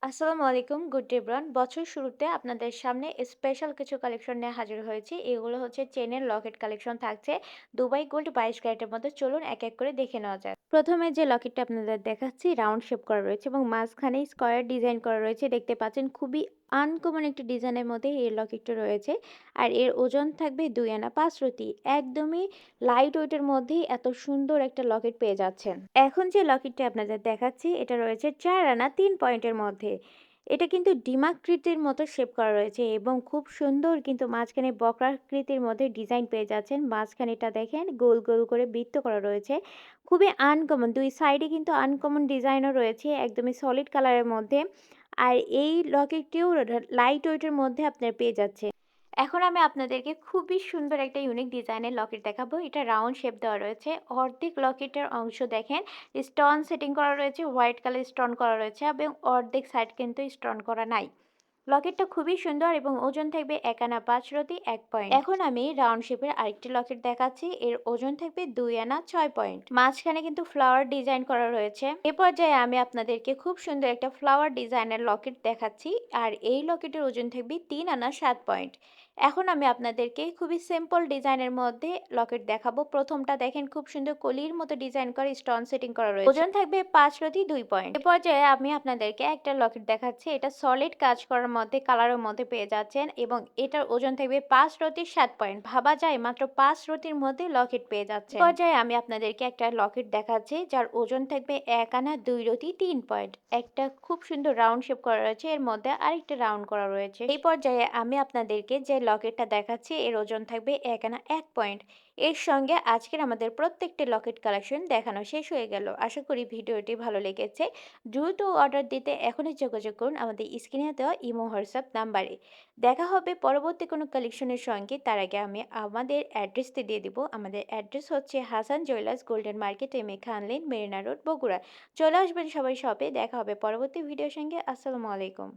আসসালামু আলাইকুম, good day everyone. বছর শুরুতে আপনাদের সামনে স্পেশাল কিছু কালেকশন নিয়ে হাজির হয়েছি। এগুলো হচ্ছে চেনের লকেট কালেকশন থাকছে দুবাই গোল্ড 22 ক্যারেটের মধ্যে। চলুন এক এক করে দেখে নেওয়া যায়। প্রথমে যে লকেটটা আপনাদের দেখাচ্ছি রাউন্ড শেপ করা রয়েছে এবং মাঝখানে স্কয়ার ডিজাইন করা রয়েছে। দেখতে পাচ্ছেন খুবই আনকমন একটি ডিজাইনের মধ্যে এই লকেটটা রয়েছে। আর এর ওজন থাকবে 2 আনা 5 রতি। একদমই লাইট ওয়েটের মধ্যেই এত সুন্দর একটা লকেট পেয়ে যাচ্ছেন। এখন যে লকেটটা আপনাদের দেখাচ্ছি এটা রয়েছে 4 আনা 3 পয়েন্টের মধ্যে। এটা কিন্তু ডিমাকৃতির মতো শেপ করা রয়েছে এবং খুব সুন্দর কিন্তু মাঝখানে বক্রাকৃতির মধ্যে ডিজাইন পেয়ে যাচ্ছেন। মাঝখানেটা দেখেন গোল গোল করে বৃত্ত করা রয়েছে। খুবই আনকমন, দুই সাইডে কিন্তু আনকমন ডিজাইনও রয়েছে একদমই সলিড কালারের মধ্যে। আর এই লকেটটিও লাইট ওয়েটের মধ্যে আপনারা পেয়ে যাচ্ছে। এখন আমি আপনাদেরকে খুবই সুন্দর একটা ইউনিক ডিজাইনের লকেট দেখাবো। এটা রাউন্ড শেপ দেওয়া রয়েছে। অর্ধেক লকেটের অংশ দেখেন স্টোন সেটিং করা রয়েছে, হোয়াইট কালার স্টোন করা রয়েছে এবং অর্ধেক সাইড কিন্তু স্টোন করা নাই। লকেটটা খুবই সুন্দর এবং ওজন থাকবে 1 আনা 5 রতি 1 পয়েন্ট। এখন আমি রাউন্ড শেপের আরেকটি লকেট দেখাচ্ছি। এর ওজন থাকবে 2 আনা 6 পয়েন্ট। মাঝখানে কিন্তু ফ্লাওয়ার ডিজাইন করা রয়েছে। এ পর্যায়ে আমি আপনাদেরকে খুব সুন্দর একটা ফ্লাওয়ার ডিজাইনের লকেট দেখাচ্ছি। আর এই লকেটের ওজন থাকবে 3 আনা 7 পয়েন্ট। এখন আমি আপনাদেরকে খুবই সিম্পল ডিজাইনের মধ্যে লকেট দেখাবো। প্রথমটা দেখেন খুব সুন্দর কলির মতো ডিজাইন করে স্টোন সেটিং করা রয়েছে। ওজন থাকবে 5 রতি 2 পয়েন্ট। এ পর্যায়ে আমি আপনাদেরকে একটা লকেট দেখাচ্ছি। এটা সলিড কাজ করার মধ্যে কালারের মধ্যে পেয়ে যাচ্ছেন এবং এটার ওজন থাকবে 5 রতি 7 পয়েন্ট। ভাবা যায় মাত্র 5 রতির মধ্যে লকেট পেয়ে যাচ্ছে। পর্যায়ে আমি আপনাদেরকে একটা লকেট দেখাচ্ছি যার ওজন থাকবে 1 আনা 2 রতি 3 পয়েন্ট। একটা খুব সুন্দর রাউন্ড শেপ করা রয়েছে, এর মধ্যে আরেকটা রাউন্ড করা রয়েছে। এই পর্যায়ে আমি আপনাদেরকে যে লকেটটা দেখাচ্ছি এর ওজন থাকবে 1 আনা 1 পয়েন্ট। এর সঙ্গে আজকের আমাদের প্রত্যেকটি লকেট কালেকশন দেখানো শেষ হয়ে গেল। আশা করি ভিডিওটি ভালো লেগেছে। দ্রুত অর্ডার দিতে এখনই যোগাযোগ করুন আমাদের স্ক্রিনে দেওয়া ইমো হোয়াটসঅ্যাপ নাম্বারে। দেখা হবে পরবর্তী কোনো কালেকশনের সঙ্গে। তার আগে আমি আমাদের অ্যাড্রেসটি দিয়ে দিব। আমাদের অ্যাড্রেস হচ্ছে Hasan jewellers, golden market, M A Khan lane, Marina road, Bogura. চলে আসবেন সবাই শপে। দেখা হবে পরবর্তী ভিডিওর সঙ্গে। আসসালামু আলাইকুম।